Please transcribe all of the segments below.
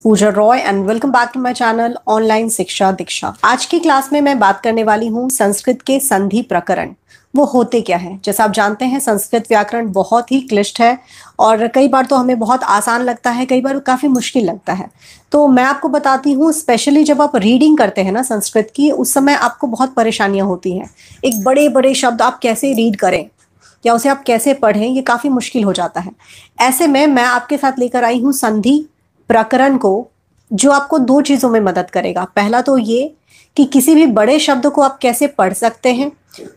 Puja Roy and welcome back to my channel online Shiksha Diksha. आज की class में मैं बात करने वाली हूँ संस्कृत के संधि प्रकरण। वो होते क्या है। जैसा आप जानते हैं संस्कृत व्याकरण बहुत ही क्लिष्ट है और कई बार तो हमें बहुत आसान लगता है, कई बार काफ़ी मुश्किल लगता है। तो मैं आपको बताती हूँ, स्पेशली जब आप रीडिंग करते हैं ना संस्कृत की, उस समय आपको बहुत परेशानियाँ होती हैं। एक बड़े बड़े शब्द आप कैसे रीड करें या उसे आप कैसे पढ़ें, ये काफ़ी मुश्किल हो जाता है। ऐसे में मैं आपके साथ लेकर आई हूँ संधि प्रकरण को, जो आपको दो चीज़ों में मदद करेगा। पहला तो ये कि किसी भी बड़े शब्द को आप कैसे पढ़ सकते हैं।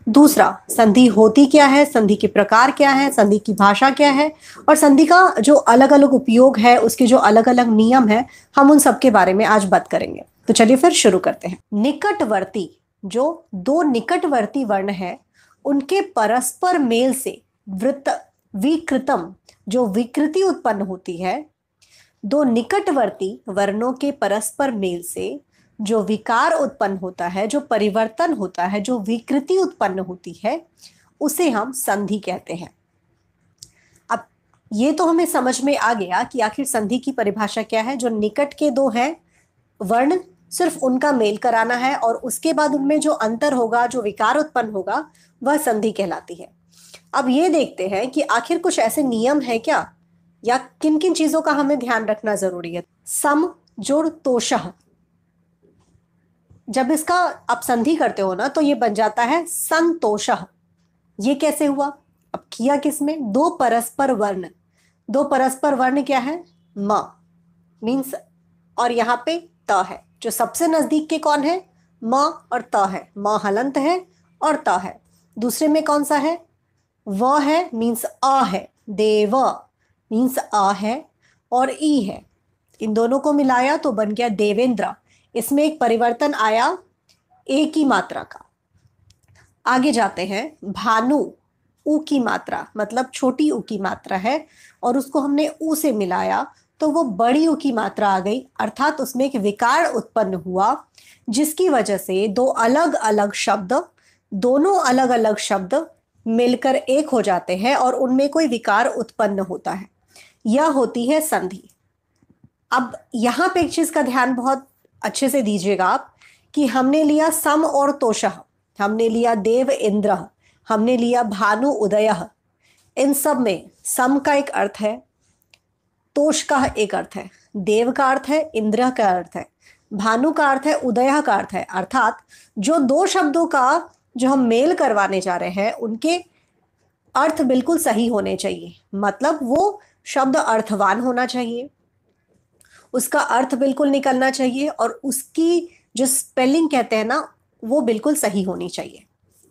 दूसरा, संधि होती क्या है, संधि के प्रकार क्या है, संधि की भाषा क्या है और संधि का जो अलग अलग उपयोग है, उसके जो अलग अलग नियम है, हम उन सब के बारे में आज बात करेंगे। तो चलिए फिर शुरू करते हैं। निकटवर्ती, जो दो निकटवर्ती वर्ण है, उनके परस्पर मेल से वृत्त विकृतम, जो विकृति उत्पन्न होती है। दो निकटवर्ती वर्णों के परस्पर मेल से जो विकार उत्पन्न होता है, जो परिवर्तन होता है, जो विकृति उत्पन्न होती है, उसे हम संधि कहते हैं। अब ये तो हमें समझ में आ गया कि आखिर संधि की परिभाषा क्या है। जो निकट के दो हैं वर्ण, सिर्फ उनका मेल कराना है और उसके बाद उनमें जो अंतर होगा, जो विकार उत्पन्न होगा, वह संधि कहलाती है। अब ये देखते हैं कि आखिर कुछ ऐसे नियम है क्या, या किन किन चीजों का हमें ध्यान रखना जरूरी है। सम जोड़ तोषः, जब इसका आप संधि करते हो ना तो ये बन जाता है संतोषः। ये कैसे हुआ, अब किया किसमें, दो परस्पर वर्ण। दो परस्पर वर्ण क्या है, म मीन्स, और यहाँ पे त है। जो सबसे नजदीक के कौन है, म और त है। म हलंत है और त है। दूसरे में कौन सा है, व है, मीन्स अ है। देव मीन्स अ है और ई है। इन दोनों को मिलाया तो बन गया देवेंद्र। इसमें एक परिवर्तन आया ए की मात्रा का। आगे जाते हैं, भानु, ऊ की मात्रा, मतलब छोटी ऊ की मात्रा है और उसको हमने ऊ से मिलाया तो वो बड़ी ऊ की मात्रा आ गई, अर्थात उसमें एक विकार उत्पन्न हुआ, जिसकी वजह से दो अलग अलग शब्द, दोनों अलग अलग शब्द मिलकर एक हो जाते हैं और उनमें कोई विकार उत्पन्न होता है। यह होती है संधि। अब यहां पे एक चीज का ध्यान बहुत अच्छे से दीजिएगा आप, कि हमने लिया सम और तोषः, हमने लिया देव इंद्र, हमने लिया भानु उदयः। इन सब में सम का एक अर्थ है, तोष का एक अर्थ है, देव का अर्थ है, इंद्र का अर्थ है, भानु का अर्थ है, उदय का अर्थ है। अर्थात जो दो शब्दों का जो हम मेल करवाने जा रहे हैं, उनके अर्थ बिल्कुल सही होने चाहिए। मतलब वो शब्द अर्थवान होना चाहिए, उसका अर्थ बिल्कुल निकलना चाहिए और उसकी जो स्पेलिंग कहते हैं ना, वो बिल्कुल सही होनी चाहिए।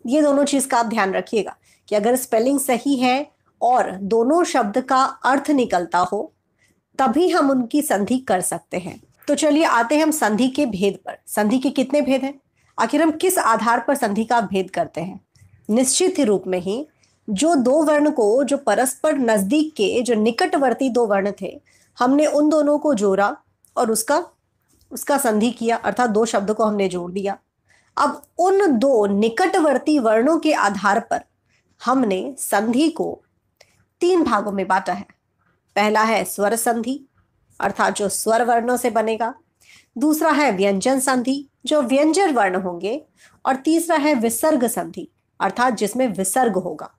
ये दोनों चीज का आप ध्यान रखिएगा कि अगर स्पेलिंग सही है और दोनों शब्द का अर्थ निकलता हो, तभी हम उनकी संधि कर सकते हैं। तो चलिए आते हैं हम संधि के भेद पर। संधि के कितने भेद हैं, आखिर हम किस आधार पर संधि का भेद करते हैं। निश्चित ही रूप में ही जो दो वर्ण को, जो परस्पर नजदीक के, जो निकटवर्ती दो वर्ण थे, हमने उन दोनों को जोड़ा और उसका उसका संधि किया, अर्थात दो शब्दों को हमने जोड़ दिया। अब उन दो निकटवर्ती वर्णों के आधार पर हमने संधि को तीन भागों में बांटा है। पहला है स्वर संधि, अर्थात जो स्वर वर्णों से बनेगा। दूसरा है व्यंजन संधि, जो व्यंजन वर्ण होंगे। और तीसरा है विसर्ग संधि, अर्थात जिसमें विसर्ग होगा।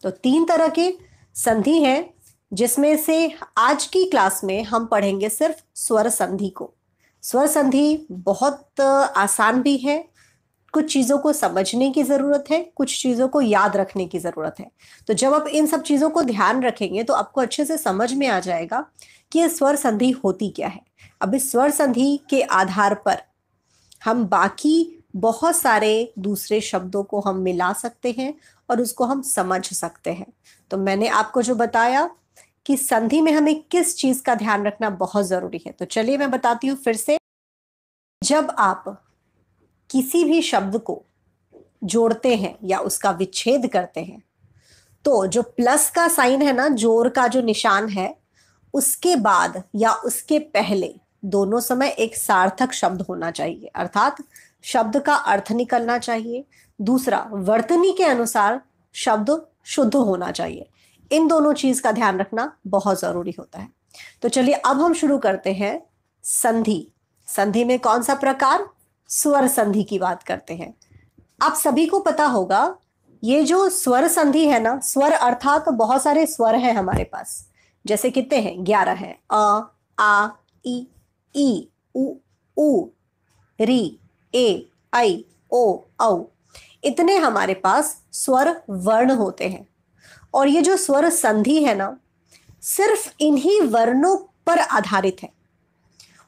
तो तीन तरह के संधि हैं, जिसमें से आज की क्लास में हम पढ़ेंगे सिर्फ स्वर संधि को। स्वर संधि बहुत आसान भी है, कुछ चीज़ों को समझने की ज़रूरत है, कुछ चीज़ों को याद रखने की ज़रूरत है। तो जब आप इन सब चीज़ों को ध्यान रखेंगे तो आपको अच्छे से समझ में आ जाएगा कि ये स्वर संधि होती क्या है। अब इस स्वर संधि के आधार पर हम बाकी बहुत सारे दूसरे शब्दों को हम मिला सकते हैं और उसको हम समझ सकते हैं। तो मैंने आपको जो बताया कि संधि में हमें किस चीज़ का ध्यान रखना बहुत ज़रूरी है, तो चलिए मैं बताती हूँ फिर से। जब आप किसी भी शब्द को जोड़ते हैं या उसका विच्छेद करते हैं, तो जो प्लस का साइन है ना, जोड़ का जो निशान है, उसके बाद या उसके पहले दोनों समय एक सार्थक शब्द होना चाहिए, अर्थात शब्द का अर्थ निकलना चाहिए। दूसरा, वर्तनी के अनुसार शब्द शुद्ध होना चाहिए। इन दोनों चीज का ध्यान रखना बहुत जरूरी होता है। तो चलिए अब हम शुरू करते हैं संधि। संधि में कौन सा प्रकार? स्वर संधि की बात करते हैं। आप सभी को पता होगा ये जो स्वर संधि है ना, स्वर अर्थात तो बहुत सारे स्वर हैं हमारे पास। जैसे कितने हैं? 11 हैं। अ, आ, ई, उ, री, ए, आई, ओ, औ। इतने हमारे पास स्वर वर्ण होते हैं। और ये जो स्वर संधि है ना, सिर्फ इन्हीं वर्णों पर आधारित है।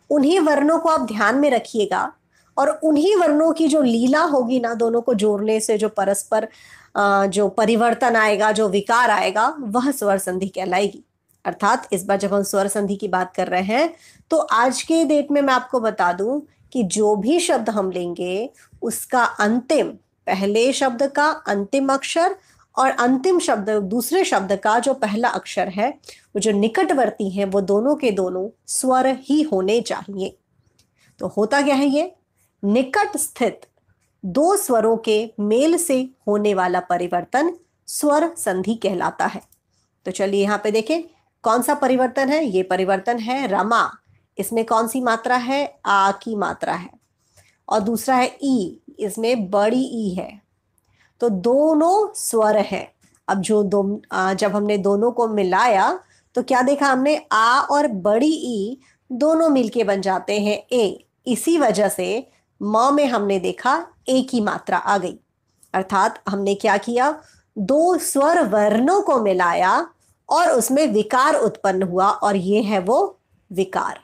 उन्हीं वर्णों को आप ध्यान में रखिएगा और उन्हीं वर्णों की जो लीला होगी ना, दोनों को जोड़ने से जो परस्पर जो परिवर्तन आएगा, जो विकार आएगा, वह स्वर संधि कहलाएगी। अर्थात इस बार जब हम स्वर संधि की बात कर रहे हैं तो आज के डेट में मैं आपको बता दूं कि जो भी शब्द हम लेंगे उसका अंतिम, पहले शब्द का अंतिम अक्षर और अंतिम शब्द दूसरे शब्द का जो पहला अक्षर है, वो जो निकटवर्ती है, वो दोनों के दोनों स्वर ही होने चाहिए। तो होता क्या है? ये निकट स्थित दो स्वरों के मेल से होने वाला परिवर्तन स्वर संधि कहलाता है। तो चलिए यहां पे देखें कौन सा परिवर्तन है। ये परिवर्तन है रमा। इसमें कौन सी मात्रा है? आ की मात्रा है। और दूसरा है ई, इसमें बड़ी ई है। तो दोनों स्वर है। अब जब हमने दोनों को मिलाया तो क्या देखा हमने? आ और बड़ी ई दोनों मिलके बन जाते हैं ए। इसी वजह से म में हमने देखा ए की मात्रा आ गई। अर्थात हमने क्या किया? दो स्वर वर्णों को मिलाया और उसमें विकार उत्पन्न हुआ, और ये है वो विकार।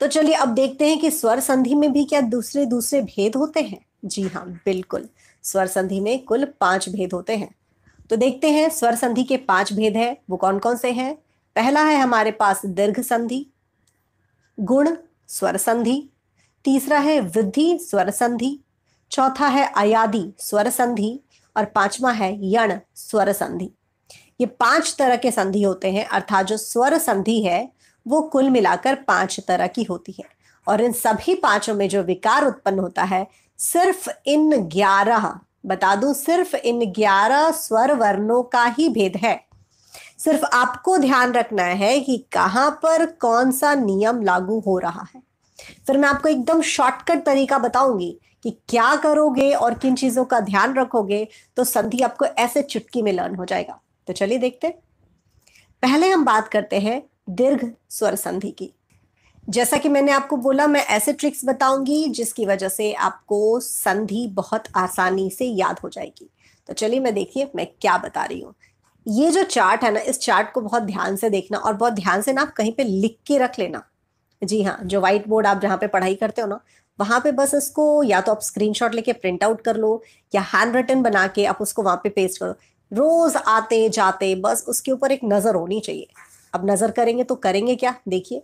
तो चलिए अब देखते हैं कि स्वर संधि में भी क्या दूसरे दूसरे भेद होते हैं। जी हाँ, बिल्कुल। स्वर संधि में कुल 5 भेद होते हैं। तो देखते हैं स्वर संधि के 5 भेद हैं, वो कौन कौन से हैं। पहला है हमारे पास दीर्घ संधि, गुण स्वर संधि। तीसरा है वृद्धि स्वर संधि। चौथा है अयादि स्वर संधि। और पांचवा है यण स्वर संधि। ये 5 तरह के संधि होते हैं। अर्थात जो स्वर संधि है वो कुल मिलाकर 5 तरह की होती है। और इन सभी 5 में जो विकार उत्पन्न होता है, सिर्फ इन 11, बता दूं, सिर्फ इन 11 स्वर वर्णों का ही भेद है। सिर्फ आपको ध्यान रखना है कि कहां पर कौन सा नियम लागू हो रहा है। फिर मैं आपको एकदम शॉर्टकट तरीका बताऊंगी कि क्या करोगे और किन चीजों का ध्यान रखोगे तो संधि आपको ऐसे चुटकी में लर्न हो जाएगा। तो चलिए देखते हैं। पहले हम बात करते हैं दीर्घ स्वर संधि की। जैसा कि मैंने आपको बोला, मैं ऐसे ट्रिक्स बताऊंगी जिसकी वजह से आपको संधि बहुत आसानी से याद हो जाएगी। तो चलिए मैं देखिए मैं क्या बता रही हूँ। ये जो चार्ट है ना, इस चार्ट को बहुत ध्यान से देखना और बहुत ध्यान से ना आप कहीं पे लिख के रख लेना। जी हाँ, जो व्हाइट बोर्ड आप जहाँ पे पढ़ाई करते हो ना, वहां पे बस इसको या तो आप स्क्रीनशॉट लेके प्रिंट आउट कर लो या हैंड रिटन बना के आप उसको वहां पे पेस्ट करो। रोज आते जाते बस उसके ऊपर एक नजर होनी चाहिए। अब नजर करेंगे तो करेंगे क्या? देखिए,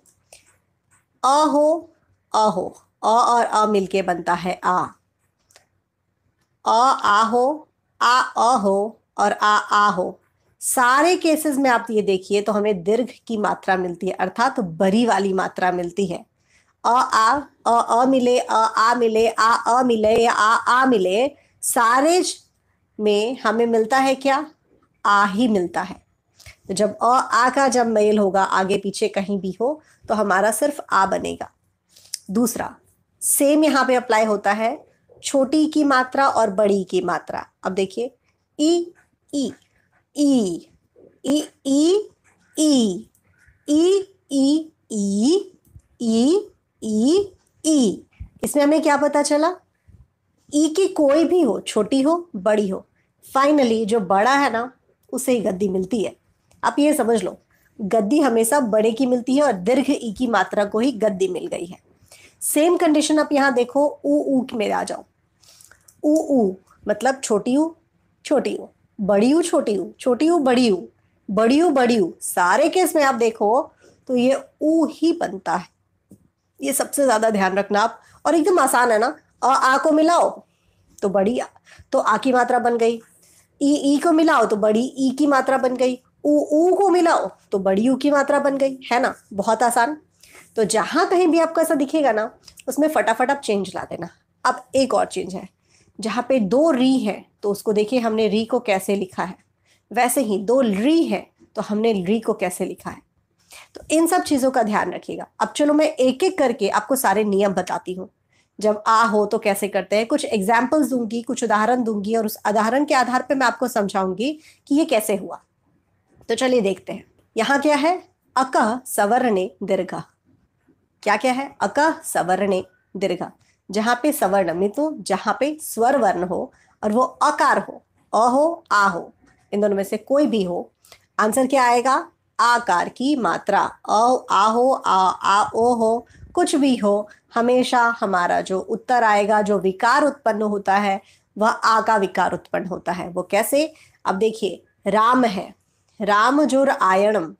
अ हो, अ हो, अ और अ मिलके बनता है आ। आ हो, अ हो और आ हो। सारे केसेस में आप ये देखिए तो हमें दीर्घ की मात्रा मिलती है, अर्थात तो बड़ी वाली मात्रा मिलती है। अ मिले, आ मिले, अ मिले या आ मिले, सारे में हमें मिलता है क्या? आ ही मिलता है। तो जब आ का जब मेल होगा आगे पीछे कहीं भी हो तो हमारा सिर्फ आ बनेगा। दूसरा सेम यहां पे अप्लाई होता है, छोटी की मात्रा और बड़ी की मात्रा। अब देखिए, ई ई ई ई ई ई ई ई ई ई ई ई। इसमें हमें क्या पता चला? ई की कोई भी हो, छोटी हो बड़ी हो, फाइनली जो बड़ा है ना उसे ही गद्दी मिलती है। आप ये समझ लो, गद्दी हमेशा बड़े की मिलती है और दीर्घ ई की मात्रा को ही गद्दी मिल गई है। सेम कंडीशन आप यहां देखो, ऊ में आ जाओ। ऊ मतलब छोटी ऊ छोटी ऊ, बड़ी ऊ छोटी ऊ, छोटी ऊ बड़ी ऊ, बड़ी ऊ बड़ी ऊ। सारे केस में आप देखो तो ये ऊ ही बनता है। ये सबसे ज्यादा ध्यान रखना आप, और एकदम आसान है ना। आ को मिलाओ तो बड़ी आ, तो आ की मात्रा बन गई। ई को मिलाओ तो बड़ी ई की मात्रा बन गई। ऊ को मिलाओ तो बड़ी ऊ की मात्रा बन गई, है ना? बहुत आसान। तो जहां कहीं भी आपको ऐसा दिखेगा ना, उसमें फटाफट आप चेंज ला देना। अब एक और चेंज है, जहां पे 2 री है तो उसको देखिए हमने री को कैसे लिखा है, वैसे ही 2 री है तो हमने री को कैसे लिखा है। तो इन सब चीजों का ध्यान रखिएगा। अब चलो मैं एक एक करके आपको सारे नियम बताती हूँ। जब आ हो तो कैसे करते हैं, कुछ एग्जाम्पल्स दूंगी, कुछ उदाहरण दूंगी, और उस उदाहरण के आधार पर मैं आपको समझाऊंगी कि ये कैसे हुआ। तो चलिए देखते हैं। यहाँ क्या है, अकः सवर्णे दीर्घ। क्या क्या है, अकः सवर्णे दीर्घ। जहां पे सवर्ण मतलब जहां पे स्वर वर्ण हो और वो अकार हो, अ हो आ हो, इन दोनों में से कोई भी हो, आंसर क्या आएगा, आकार की मात्रा। आ हो, आ ओ हो, कुछ भी हो, हमेशा हमारा जो उत्तर आएगा, जो विकार उत्पन्न होता है, वह आ का विकार उत्पन्न होता है। वो कैसे, अब देखिए, राम है, राम जोर आयणम,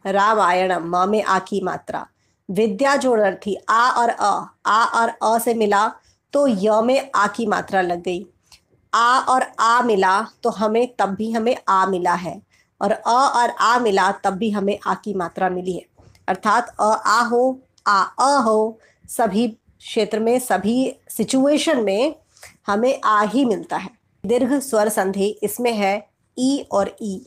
रामायणम, म में आ की मात्रा। विद्या जोड़ थी, आ और अ से मिला तो य में आ की मात्रा लग गई। आ और आ मिला तो हमें तब भी हमें आ मिला है, और और आ मिला तब भी हमें आ की मात्रा मिली है। अर्थात आ हो, अ हो, सभी क्षेत्र में, सभी सिचुएशन में हमें आ ही मिलता है। दीर्घ स्वर संधि इसमें है ई और ई,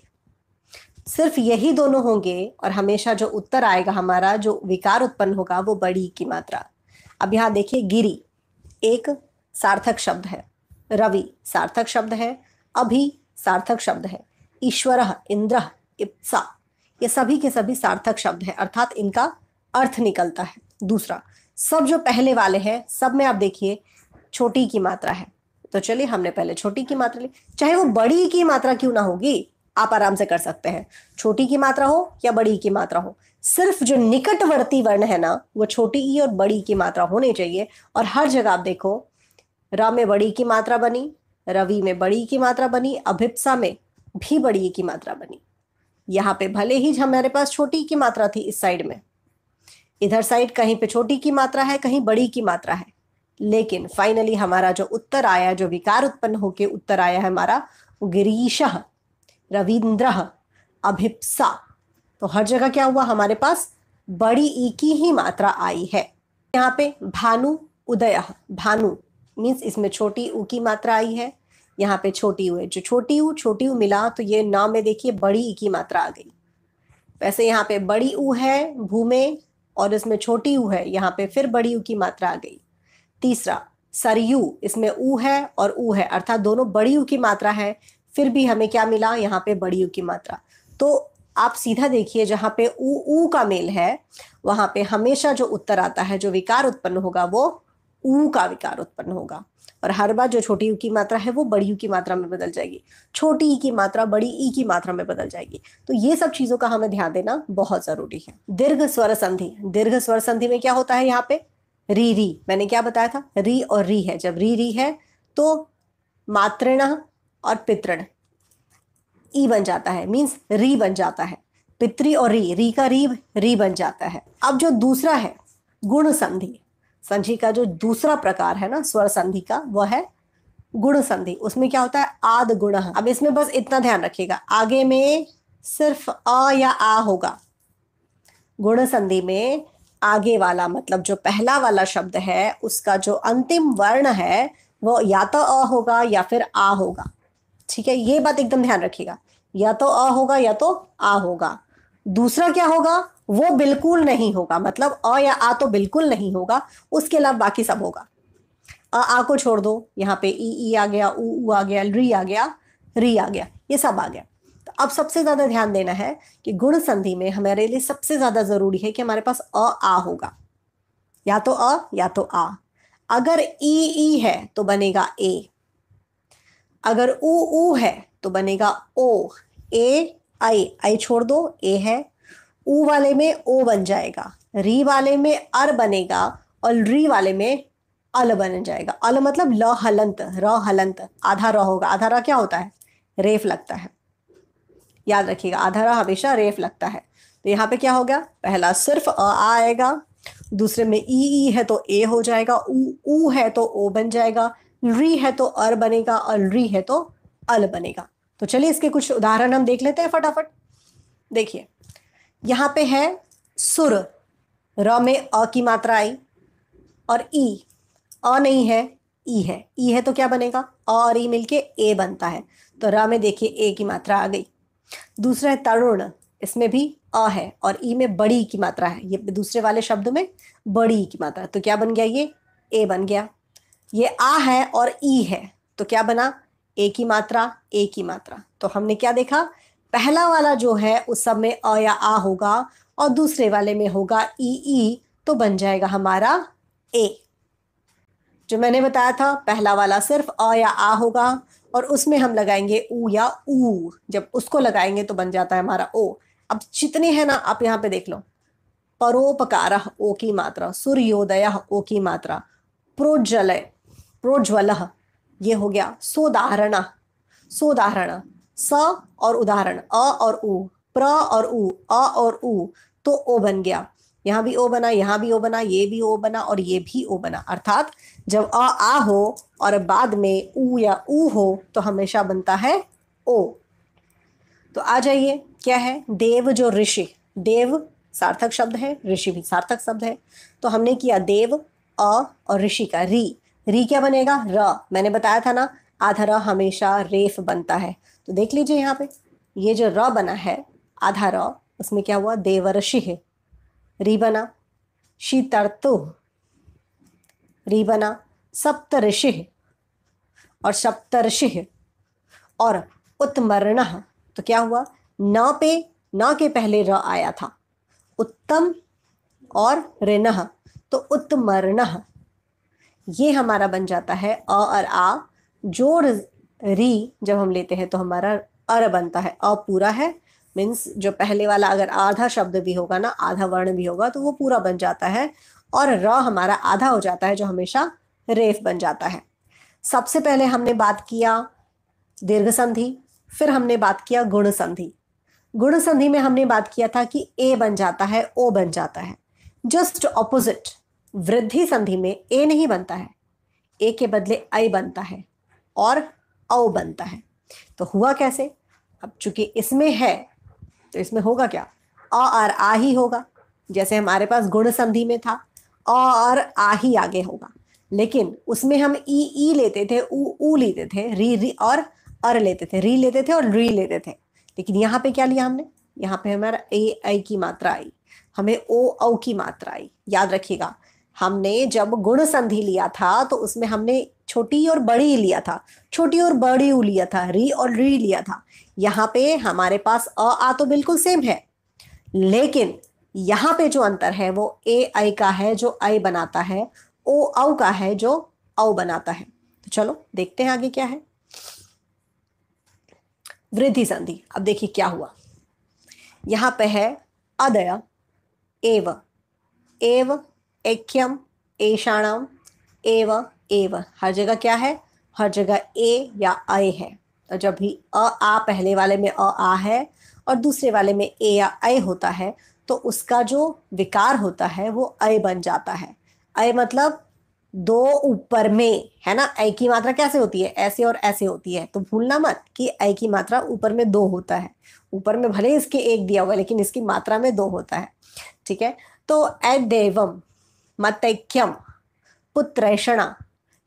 सिर्फ यही दोनों होंगे और हमेशा जो उत्तर आएगा हमारा, जो विकार उत्पन्न होगा, वो बड़ी की मात्रा। अब यहां देखिए, गिरी एक सार्थक शब्द है, रवि सार्थक शब्द है, अभि सार्थक शब्द है, ईश्वरः, इंद्रः, इप्सा, ये सभी के सभी सार्थक शब्द है, अर्थात इनका अर्थ निकलता है। दूसरा, सब जो पहले वाले हैं सब में आप देखिए छोटी की मात्रा है। तो चलिए हमने पहले छोटी की मात्रा ली, चाहे वो बड़ी की मात्रा क्यों ना होगी, आप आराम से कर सकते हैं, छोटी की मात्रा हो या बड़ी की मात्रा हो, सिर्फ जो निकटवर्ती वर्ण है ना, वो छोटी ई और बड़ी की मात्रा होनी चाहिए। और हर जगह आप देखो, र में बड़ी की मात्रा बनी, रवि में बड़ी की मात्रा बनी, अभिप्सा में भी बड़ी की मात्रा बनी। यहाँ पे भले ही हमारे पास छोटी की मात्रा थी इस साइड में, इधर साइड कहीं पे छोटी की मात्रा है, कहीं बड़ी की मात्रा है, लेकिन फाइनली हमारा जो उत्तर आया, जो विकार उत्पन्न होके उत्तर आया है हमारा, गिरीशः, रविंद्र, अभिप्सा। तो हर जगह क्या हुआ, हमारे पास बड़ी ई की ही मात्रा आई है। यहाँ पे भानु उदय, भानु मीन्स इसमें छोटी ऊ की मात्रा आई है, यहाँ पे छोटी ऊ है, जो छोटी ऊ मिला तो ये नाम में देखिए बड़ी ई की मात्रा आ गई। वैसे यहाँ पे बड़ी ऊ है भू में और इसमें छोटी ऊ है, यहाँ पे फिर बड़ी ऊ की मात्रा आ गई। तीसरा, सरयू, इसमें ऊ है और ऊ है, अर्थात दोनों बड़ी ऊ की मात्रा है, फिर भी हमें क्या मिला, यहाँ पे बड़ी ऊ की मात्रा। तो आप सीधा देखिए, जहां पे ऊ का मेल है वहां पे हमेशा जो उत्तर आता है, जो विकार उत्पन्न होगा, वो ऊ का विकार उत्पन्न होगा। और हर बार जो छोटी ऊ की मात्रा है वो बड़ी ऊ की मात्रा में बदल जाएगी, छोटी ई की मात्रा बड़ी ई की मात्रा में बदल जाएगी। तो ये सब चीजों का हमें ध्यान देना बहुत जरूरी है। दीर्घ स्वर संधि, दीर्घ स्वर संधि में क्या होता है, यहाँ पे री री, मैंने क्या बताया था, री और री है। जब री री है तो मातृण और पितृण ई बन जाता है, मीन्स री बन जाता है। पितृ और री का री बन जाता है। अब जो दूसरा है गुण संधि, संधि का जो दूसरा प्रकार है ना स्वर संधि का, वह है गुण संधि। उसमें क्या होता है, आद गुण। अब इसमें बस इतना ध्यान रखिएगा, आगे में सिर्फ अ या आ होगा। गुण संधि में आगे वाला मतलब जो पहला वाला शब्द है उसका जो अंतिम वर्ण है वो या तो अ होगा या फिर आ होगा। ठीक है, ये बात एकदम ध्यान रखिएगा, या तो अ होगा या तो आ होगा। दूसरा क्या होगा, वो बिल्कुल नहीं होगा, मतलब अ या आ तो बिल्कुल नहीं होगा, उसके अलावा बाकी सब होगा। आ को छोड़ दो, यहाँ पे ई आ गया, ऊ आ गया, री आ गया, री आ गया, ये सब आ गया। तो अब सबसे ज्यादा ध्यान देना है कि गुण संधि में हमारे लिए सबसे ज्यादा जरूरी है कि हमारे पास आ होगा, या तो अ या तो आ। अगर ई है तो बनेगा ए, अगर ऊ है तो बनेगा ओ, ए आई छोड़ दो, ए है, ऊ वाले में ओ बन जाएगा, री वाले में अर बनेगा और री वाले में अल बन जाएगा। अल मतलब ल हलंत, र हलंत, आधा र होगा। आधा र क्या होता है, रेफ लगता है, याद रखिएगा, आधा र हमेशा रेफ लगता है। तो यहाँ पे क्या हो गया, पहला सिर्फ अ आएगा, दूसरे में ई है तो ए हो जाएगा, ऊ है तो ओ बन जाएगा, री है तो अर बनेगा और री है तो अल बनेगा। तो चलिए इसके कुछ उदाहरण हम देख लेते हैं फटाफट। देखिए यहाँ पे है सुर, र में अ की मात्रा आई, और ई, अ नहीं है ई है, ई है तो क्या बनेगा, अ और ई मिलके ए बनता है, तो र में देखिए ए की मात्रा आ गई। दूसरा है तरुण, इसमें भी अ है और ई में बड़ी की मात्रा है, ये दूसरे वाले शब्द में बड़ी की मात्रा है, तो क्या बन गया, ये ए बन गया। ये आ है और ई है, तो क्या बना, ए की मात्रा, ए की मात्रा। तो हमने क्या देखा, पहला वाला जो है उस सब में अ या आ होगा और दूसरे वाले में होगा ई, तो बन जाएगा हमारा ए। जो मैंने बताया था, पहला वाला सिर्फ अ या आ होगा और उसमें हम लगाएंगे ऊ या ऊ, जब उसको लगाएंगे तो बन जाता है हमारा ओ। अब जितने हैं ना आप यहाँ पे देख लो, परोपकार ओ की मात्रा, सूर्योदय ओ की मात्रा, प्रोज्वलय प्रोज्वल ये हो गया, सोदाहरण सोदाहरण, स और उदाहरण, अ और उ, प्र और उ, अ और उ, तो ओ बन गया। यहाँ भी ओ बना, यहाँ भी ओ बना, ये भी ओ बना और ये भी ओ बना। अर्थात जब अ आ हो और बाद में उ या ऊ हो तो हमेशा बनता है ओ। तो आ जाइए, क्या है, देव जो ऋषि, देव सार्थक शब्द है, ऋषि भी सार्थक शब्द है, तो हमने किया देव अ और ऋषि का री क्या बनेगा, र। मैंने बताया था ना, आधा र हमेशा रेफ बनता है, तो देख लीजिए यहाँ पे ये जो र बना है आधा र, उसमें क्या हुआ, देवर्षि है, री बना, शीतर्तु, री बना, सप्तऋषि और सप्तर्षि और उत्मर्ण, तो क्या हुआ, न के पहले र आया था, उत्तम और ऋण, तो उत्मर्ण, ये हमारा बन जाता है अ और आ, जोड़ री जब हम लेते हैं तो हमारा अर बनता है। अ पूरा है, मीन्स जो पहले वाला अगर आधा शब्द भी होगा ना, आधा वर्ण भी होगा तो वो पूरा बन जाता है, और र हमारा आधा हो जाता है जो हमेशा रेफ बन जाता है। सबसे पहले हमने बात किया दीर्घ संधि, फिर हमने बात किया गुण संधि। गुण संधि में हमने बात किया था कि ए बन जाता है, ओ बन जाता है। जस्ट ऑपोजिट वृद्धि संधि में ए नहीं बनता है, ए के बदले आई बनता है और औ बनता है। तो हुआ कैसे, अब चूंकि इसमें है तो इसमें होगा क्या, अ और आ ही होगा, जैसे हमारे पास गुण संधि में था अ और आ ही आगे होगा, लेकिन उसमें हम ई लेते थे, ऊ लेते थे, री और अर लेते थे, री लेते थे और री लेते थे। लेकिन यहाँ पे क्या लिया हमने, यहाँ पे हमारा ए आई की मात्रा आई, हमें ओ औ की मात्रा आई। याद रखिएगा, हमने जब गुण संधि लिया था तो उसमें हमने छोटी और बड़ी लिया था, छोटी और बड़ी ऊ लिया था, री और री लिया था। यहाँ पे हमारे पास अ आ तो बिल्कुल सेम है, लेकिन यहाँ पे जो अंतर है वो ए आई का है जो आई बनाता है, ओ औ का है जो औ बनाता है। तो चलो देखते हैं आगे क्या है। वृद्धि संधि, अब देखिए क्या हुआ, यहां पे है अदय, एव, एव, ऐक्यम, एषाणाम, एव, हर जगह क्या है, हर जगह ए या अय है। तो जब भी आ पहले वाले में आ है और दूसरे वाले में ए या अय होता है तो उसका जो विकार होता है वो अय बन जाता है। अय मतलब दो ऊपर में, है ना, अय की मात्रा कैसे होती है, ऐसे और ऐसे होती है, तो भूलना मत कि अय की मात्रा ऊपर में दो होता है, ऊपर में भले इसके एक दिया हुआ लेकिन इसकी मात्रा में दो होता है। ठीक है, तो एदेवम, मतैक्यम, पुत्रैषणा,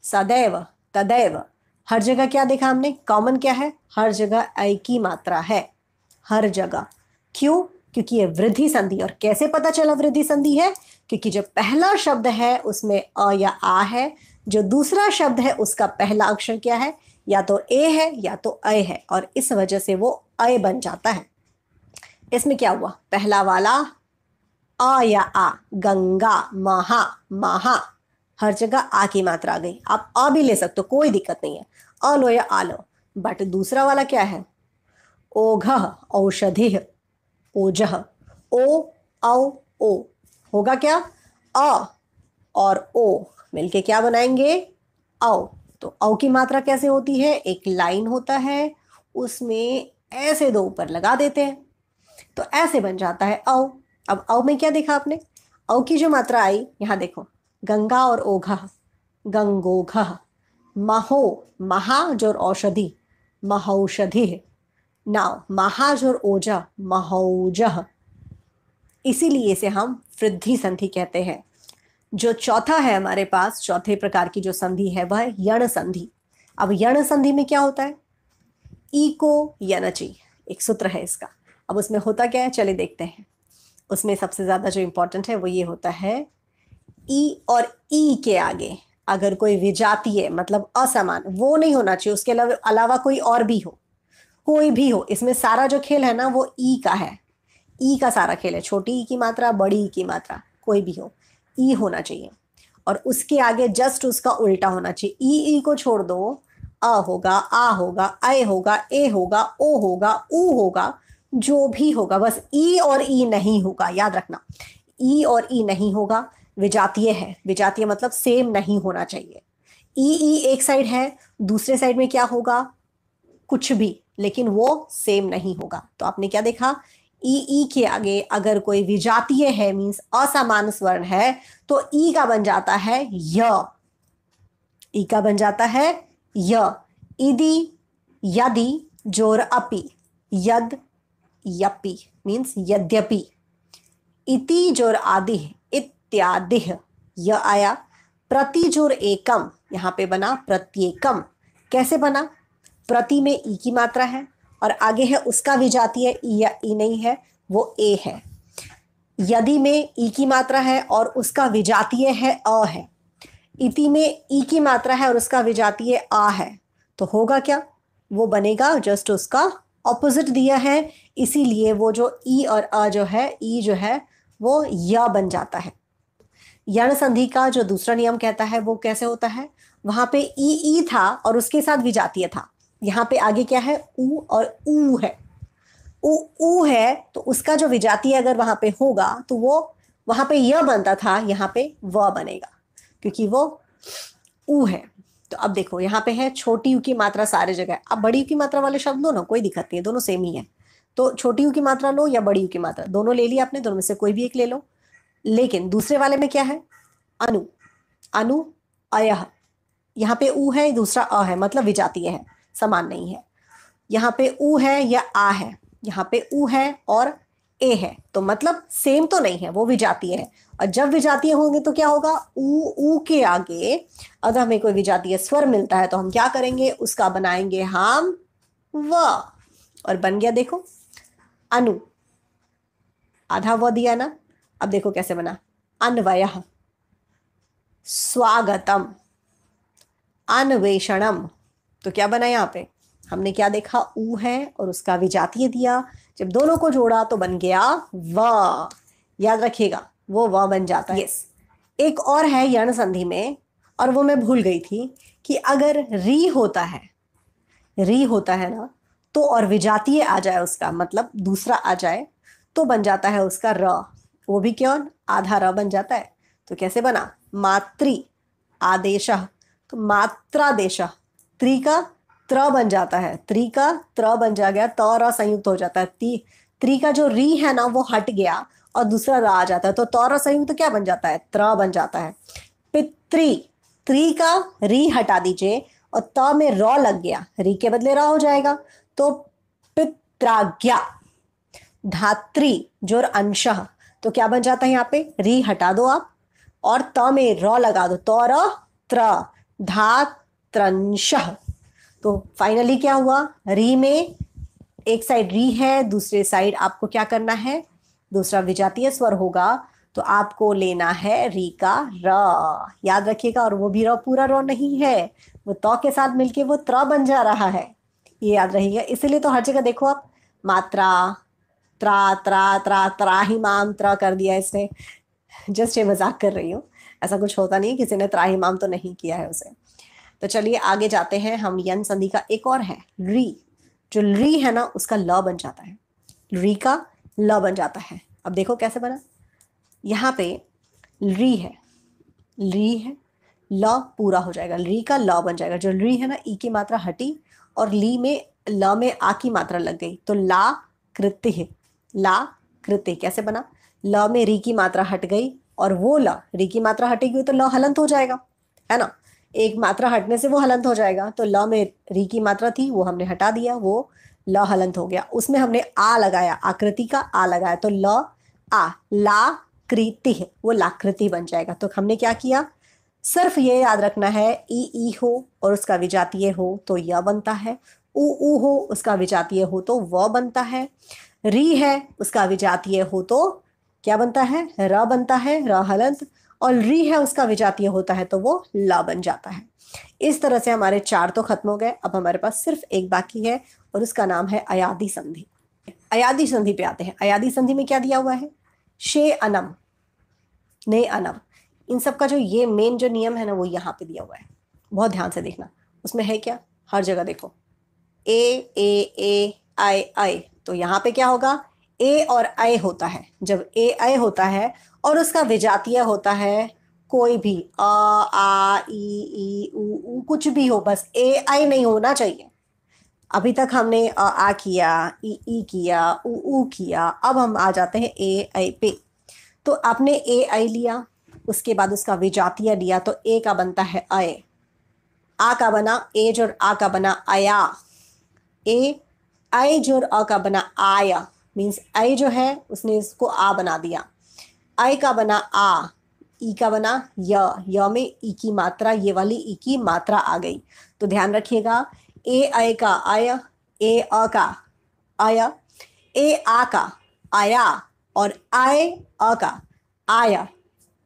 सदैव, तदैव, हर जगह क्या देखा हमने, कॉमन क्या है, हर जगह अय की मात्रा है, हर जगह। क्यों, क्योंकि ये वृद्धि संधि। और कैसे पता चला वृद्धि संधि है, क्योंकि जो पहला शब्द है उसमें अ या आ है, जो दूसरा शब्द है उसका पहला अक्षर क्या है, या तो ए है या तो अय है, और इस वजह से वो अय बन जाता है। इसमें क्या हुआ, पहला वाला अ या आ, गंगा, महा, महा, हर जगह आ की मात्रा आ गई। आप अ भी ले सकते हो, कोई दिक्कत नहीं है, अ लो या आ लो। बट दूसरा वाला क्या है, ओघ, औषधि, ओजह, ओ औ ओ, होगा क्या, अ और ओ मिलके क्या बनाएंगे, औ। तो औ की मात्रा कैसे होती है, एक लाइन होता है उसमें ऐसे दो ऊपर लगा देते हैं तो ऐसे बन जाता है औ। अब औ में क्या देखा आपने, औ की जो मात्रा आई, यहां देखो, गंगा और ओघ, गंगोघ, महो, महा जो औषधि, महौषधि, नाउ महाज और ओजा, महौजह, इसीलिए इसे हम वृद्धि संधि कहते हैं। जो चौथा है हमारे पास, चौथे प्रकार की जो संधि है वह है यण संधि। अब यण संधि में क्या होता है, ई को यनची, एक सूत्र है इसका। अब उसमें होता क्या है, चलिए देखते हैं। उसमें सबसे ज्यादा जो इंपॉर्टेंट है वो ये होता है ई और ई के आगे अगर कोई विजातीय मतलब असमान वो नहीं होना चाहिए, उसके अलावा कोई और भी हो, कोई भी हो। इसमें सारा जो खेल है ना वो ई का है, ई का सारा खेल है। छोटी ई की मात्रा, बड़ी ई की मात्रा, कोई भी हो, ई होना चाहिए। और उसके आगे जस्ट उसका उल्टा होना चाहिए। ई को छोड़ दो, अ होगा, आ होगा, ऐ होगा, ए होगा, ओ होगा, ऊ होगा, जो भी होगा, बस ई और ई नहीं होगा। याद रखना, ई और ई नहीं होगा, विजातीय है। विजातीय मतलब सेम नहीं होना चाहिए। ई एक साइड है, दूसरे साइड में क्या होगा, कुछ भी, लेकिन वो सेम नहीं होगा। तो आपने क्या देखा, ई के आगे अगर कोई विजातीय है मींस असमान स्वर्ण है तो ई का बन जाता है य। ई का बन जाता है य। इदि, यदि, जोर अपि, यद, यपि मींस यद्यपि। इति जोर आदि, इत्यादि, य आया। प्रति जोर एकम, यहां पे बना प्रत्येकम। कैसे बना, प्रति में ई की मात्रा है और आगे है उसका विजातीय ई या ई नहीं है, वो ए है। यदि में ई की मात्रा है और उसका विजातीय है अ है। इति में ई की मात्रा है और उसका विजातीय आ है, तो होगा क्या, वो बनेगा जस्ट उसका ऑपोजिट दिया है, इसीलिए वो जो ई और अ जो है, ई जो है वो य बन जाता है। यण संधि का जो दूसरा नियम कहता है वो कैसे होता है, वहां पे ई था और उसके साथ विजातीय था। यहाँ पे आगे क्या है, ऊ और ऊ है। ऊ है तो उसका जो विजातीय अगर वहां पे होगा तो वो वहां पे य बनता था, यहाँ पे व बनेगा क्योंकि वो ऊ है। तो अब देखो यहाँ पे है छोटी यू की मात्रा सारे जगह। अब बड़ी यू की मात्रा वाले शब्द लो ना, कोई दिक्कत नहीं है, दोनों सेम ही है। तो छोटी यू की मात्रा लो या बड़ी यू की मात्रा, दोनों ले लिया आपने, दोनों में से कोई भी एक ले लो। लेकिन दूसरे वाले में क्या है, अनु, अनु, अयह। यहाँ पे ऊ है, दूसरा अ है, मतलब विजातीय है, समान नहीं है। यहाँ पे ऊ है या आ है, यहाँ पे ऊ है और ए है, तो मतलब सेम तो नहीं है, वो विजातीय है। और जब विजातीय होंगे तो क्या होगा, ऊ के आगे अगर हमें कोई विजातीय स्वर मिलता है तो हम क्या करेंगे, उसका बनाएंगे हम व। और बन गया देखो अनु, आधा व दिया ना। अब देखो कैसे बना, अन्वयः, स्वागतम, अन्वेषणम। तो क्या बना यहाँ पे, हमने क्या देखा, ऊ है और उसका विजातीय दिया, जब दोनों को जोड़ा तो बन गया व। याद रखिएगा वो व बन जाता है। यस, एक और है यण संधि में, और वो मैं भूल गई थी कि अगर री होता है, री होता है ना, तो और विजातीय आ जाए उसका, मतलब दूसरा आ जाए, तो बन जाता है उसका र। वो भी क्यों, आधा र बन जाता है। तो कैसे बना, मातृ आदेशः, तो मात्रादेश, त्रि का त्र बन जाता है, त्रि का त्र बन जा गया, त र संयुक्त हो जाता है। त्रि का जो री है ना वो हट गया और दूसरा र आ जाता है, तो त र संयुक्त क्या बन जाता है, त्र बन जाता है। पितृ, त्रि का री हटा दीजिए और त में र लग गया, री के बदले र हो जाएगा, तो पित्राज्ञा। धात्री जोर अंशः, तो क्या बन जाता है, यहाँ पे री हटा दो आप और त में र लगा दो, तो र त्र, धात्रंशः। तो फाइनली क्या हुआ, री में एक साइड री है, दूसरे साइड आपको क्या करना है, दूसरा विजातीय स्वर होगा, तो आपको लेना है री का र। याद रखिएगा, और वो भी र पूरा र नहीं है, वो तो के साथ मिलके वो त्र बन जा रहा है, ये याद रहिएगा। इसलिए तो हर जगह देखो आप, मात्रा, त्रा त्रा त्रा त्राहिमाम त्र कर दिया इसने। जस्ट ये मजाक कर रही हूँ, ऐसा कुछ होता नहीं, किसी ने त्राहिमाम तो नहीं किया है उसे। तो चलिए आगे जाते हैं हम। यन संधि का एक और है री, जो री है ना उसका ल बन जाता है, री का ल बन जाता है। अब देखो कैसे बना, यहाँ पे री है, री है, ल पूरा हो जाएगा, री का ल बन जाएगा। जो री है ना, ई की मात्रा हटी और ली में ल में आ की मात्रा लग गई, तो ला कृत्य है, ला कृत्य। कैसे बना, ल में री की मात्रा हट गई और वो ल, री की मात्रा हटेगी तो ल हलंत हो जाएगा, है ना, एक मात्रा हटने से वो हलंत हो जाएगा। तो ल में री की मात्रा थी वो हमने हटा दिया, वो ल हलंत हो गया। उसमें हमने आ लगाया, आकृति का आ लगाया, तो ल आ, ला कृति है, वो लाकृति बन जाएगा। तो हमने क्या किया, सिर्फ ये याद रखना है, ई हो और उसका विजातीय हो तो य बनता है, ऊ हो उसका विजातीय हो तो व बनता है, री है उसका विजातीय हो तो क्या बनता है, र बनता है, र हलंत, और री है उसका विजातीय होता है तो वो ला बन जाता है। इस तरह से हमारे 4 तो खत्म हो गए। अब हमारे पास सिर्फ एक बाकी है और उसका नाम है अयादी संधि। अयादी संधि पे आते हैं। अयादी संधि में क्या दिया हुआ है, शे अनम, ने अनम, इन सब का जो ये मेन जो नियम है ना वो यहाँ पे दिया हुआ है, बहुत ध्यान से देखना। उसमें है क्या, हर जगह देखो, ए आई आई, तो यहाँ पे क्या होगा, ए और आई होता है। जब ए आई होता है और उसका विजातीय होता है कोई भी, आ ई ऊ कुछ भी हो, बस ए आई नहीं होना चाहिए। अभी तक हमने आ किया, ई किया, ऊ किया, अब हम आ जाते हैं ए आई पे। तो आपने ए आई लिया, उसके बाद उसका विजातीय लिया, तो ए का बनता है अय, आ का बना एज और आ का बना आया, ए आई जो और अ का बना आया, मीन्स आई जो है उसने इसको आ बना दिया, आई का बना आ, ई का बना य में ई की मात्रा, ये वाली ई की मात्रा आ गई। तो ध्यान रखिएगा, ए आई का आया, ए अ का आया, ए आ का आया, और आए अ का आया,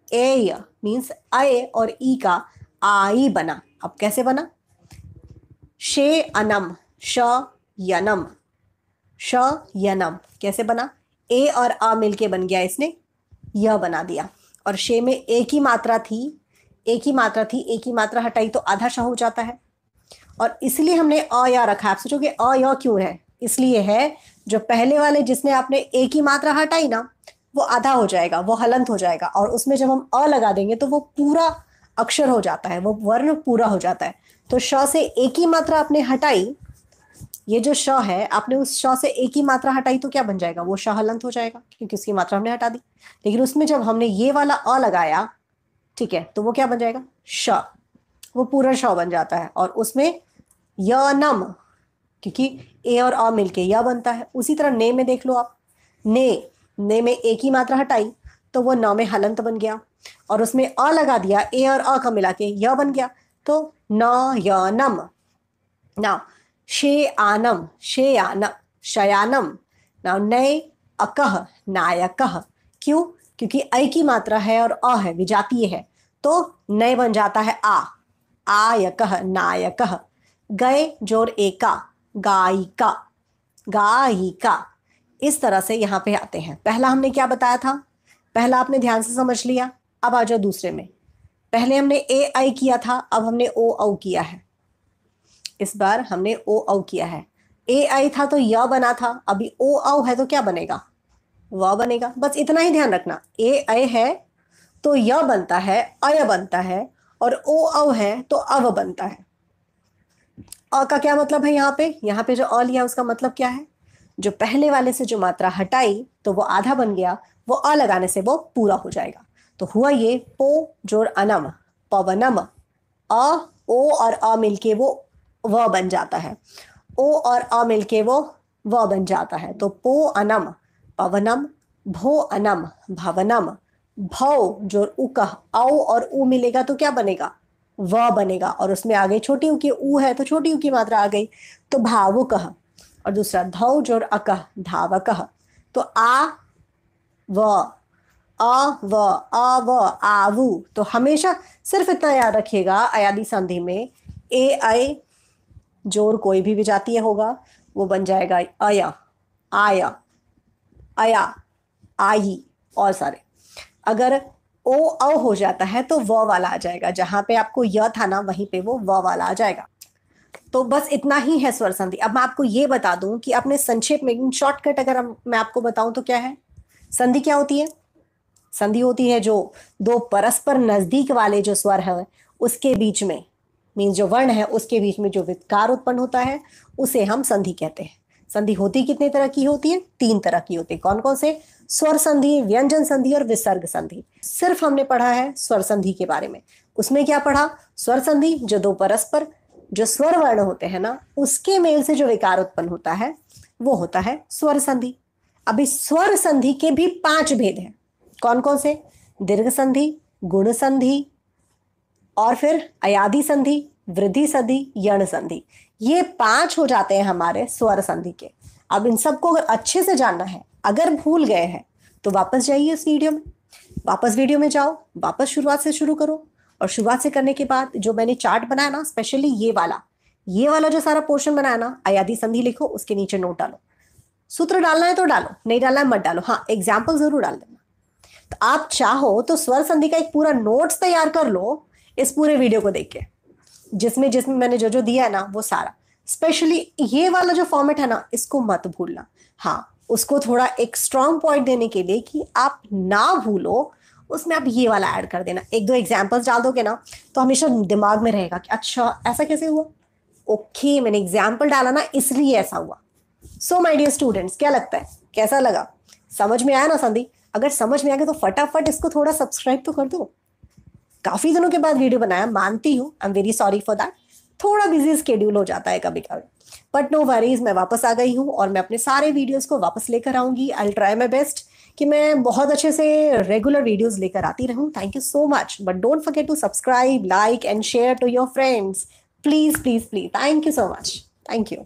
ए मीन्स आए और ई का आई बना। अब कैसे बना, शे अनम, श यनम, श यनम कैसे बना, ए और आ मिलके बन गया, इसने यह बना दिया। और शे में एक ही मात्रा थी, एक ही मात्रा थी, एक ही मात्रा हटाई तो आधा श हो जाता है, और इसलिए हमने अ या रखा। आप सोचोगे अ या क्यों है, इसलिए है जो पहले वाले जिसमें आपने एक ही मात्रा हटाई ना वो आधा हो जाएगा, वो हलंत हो जाएगा, और उसमें जब हम अ लगा देंगे तो वो पूरा अक्षर हो जाता है, वो वर्ण पूरा हो जाता है। तो श से एक ही मात्रा आपने हटाई, ये जो श है आपने उस श से एक ही मात्रा हटाई तो क्या बन जाएगा, वो श हलंत हो जाएगा क्योंकि उसकी मात्रा हमने हटा दी। लेकिन उसमें जब हमने ये वाला अ लगाया, ठीक है, तो वो क्या बन जाएगा, श, वो पूरा श बन जाता है। और उसमें यनम, क्योंकि ए और अ मिलके य बनता है। उसी तरह ने में देख लो आप, ने में एक ही मात्रा हटाई तो वो न में हलंत बन गया, और उसमें अ लगा दिया, ए और अ का मिला के य बन गया, तो न यनम। नाउ शे आनम, शयानम, शयानम। नाउ नय अकह, नायकह। क्यों, क्योंकि ऐ की मात्रा है और अ है, विजातीय है, तो नय बन जाता है आ, आयकह, नायकह। गए जोर एका, गायिका, गायिका। इस तरह से यहाँ पे आते हैं। पहला हमने क्या बताया था, पहला आपने ध्यान से समझ लिया। अब आ जाओ दूसरे में। पहले हमने ए आई किया था, अब हमने ओ औ किया है। इस बार हमने ओ औ किया है। ए आई था तो य बना था, अभी ओ औ है तो क्या बनेगा, व बनेगा। बस इतना ही ध्यान रखना, ए आई है तो य बनता है, अय बनता है, और ओ औ है तो अव बनता है। अ का क्या मतलब है, यहाँ पे जो अ लिया उसका मतलब क्या है, जो पहले वाले से जो मात्रा हटाई तो वो आधा बन गया, वो अ लगाने से वो पूरा हो जाएगा। तो हुआ ये पो जोड़ अनम, पवनम। अ ओ और अ मिलके वो व बन जाता है, ओ और अ मिलके वो व बन जाता है। तो पो अनम पवनम, भो अनम भवनम। भौ जो उकह, औ और उ मिलेगा तो क्या बनेगा, व बनेगा, और उसमें आ गई छोटी ऊ की ऊ है तो छोटी ऊ की मात्रा आ गई, तो भावुकह। और दूसरा धौ जोड़ अकह, धावकह। तो आ व, अ व आवू। तो हमेशा सिर्फ इतना याद रखिएगा, अयादी संधि में ए आई जोर कोई भी विजातीय होगा वो बन जाएगा अया, आया, अया, आई, और सारे। अगर ओ औ हो जाता है तो व वाला आ जाएगा, जहां पे आपको य था ना वहीं पे वो व वाला आ जाएगा। तो बस इतना ही है स्वर संधि। अब मैं आपको ये बता दूं कि आपने संक्षेप में, शॉर्टकट अगर मैं आपको बताऊं तो क्या है, संधि क्या होती है, संधि होती है जो दो परस्पर नजदीक वाले जो स्वर है उसके बीच में, मीन्स जो वर्ण है उसके बीच में जो विकार उत्पन्न होता है उसे हम संधि कहते हैं। संधि होती कितने तरह की होती है, 3 तरह की होती है। कौन कौन से, स्वर संधि, व्यंजन संधि और विसर्ग संधि। सिर्फ हमने पढ़ा है स्वर संधि के बारे में। उसमें क्या पढ़ा, स्वर संधि जो दो परस्पर जो स्वर वर्ण होते हैं ना उसके मेल से जो विकार उत्पन्न होता है वो होता है स्वर संधि। अभी स्वर संधि के भी 5 भेद हैं। कौन कौन से, दीर्घ संधि, गुण संधि, और फिर अयादी संधि, वृद्धि संधि, यण संधि। ये 5 हो जाते हैं हमारे स्वर संधि के। अब इन सबको अगर अच्छे से जानना है, अगर भूल गए हैं तो वापस जाइए उस वीडियो में, वापस वीडियो में जाओ, वापस शुरुआत से शुरू करो, और शुरुआत से करने के बाद जो मैंने चार्ट बनाया ना, स्पेशली ये वाला जो सारा पोर्शन बनाया ना, अयादी संधि लिखो, उसके नीचे नोट डालो। सूत्र डालना है तो डालो, नहीं डालना है मत डालो, हाँ एग्जाम्पल जरूर डाल देना। तो आप चाहो तो स्वर संधि का एक पूरा नोट्स तैयार कर लो इस पूरे वीडियो को देख के, जिसमें जिसमें मैंने जो जो दिया है ना वो सारा। स्पेशली ये वाला जो फॉर्मेट है ना, इसको मत भूलना। हाँ, उसको थोड़ा एक स्ट्रॉन्ग पॉइंट देने के लिए कि आप ना भूलो, उसमें आप ये वाला ऐड कर देना। एक दो एग्जाम्पल्स डाल दोगे ना तो हमेशा दिमाग में रहेगा कि अच्छा ऐसा कैसे हुआ, ओके मैंने एग्जाम्पल डाला ना इसलिए ऐसा हुआ। सो माय डियर स्टूडेंट्स, क्या लगता है, कैसा लगा, समझ में आया ना संधि? अगर समझ में आ गया तो फटाफट इसको थोड़ा सब्सक्राइब तो कर दो। काफी दिनों के बाद वीडियो बनाया, मानती हूँ, I am very sorry for that. थोड़ा बिजी स्केड्यूल हो जाता है कभी कभी, बट नो वरीज, मैं वापस आ गई हूँ और मैं अपने सारे वीडियोस को वापस लेकर आऊंगी। I will try my best कि मैं बहुत अच्छे से रेगुलर वीडियोस लेकर आती रहूं। Thank you so much, but don't forget to subscribe, like and share to your friends, please please please. Thank you so much, thank you.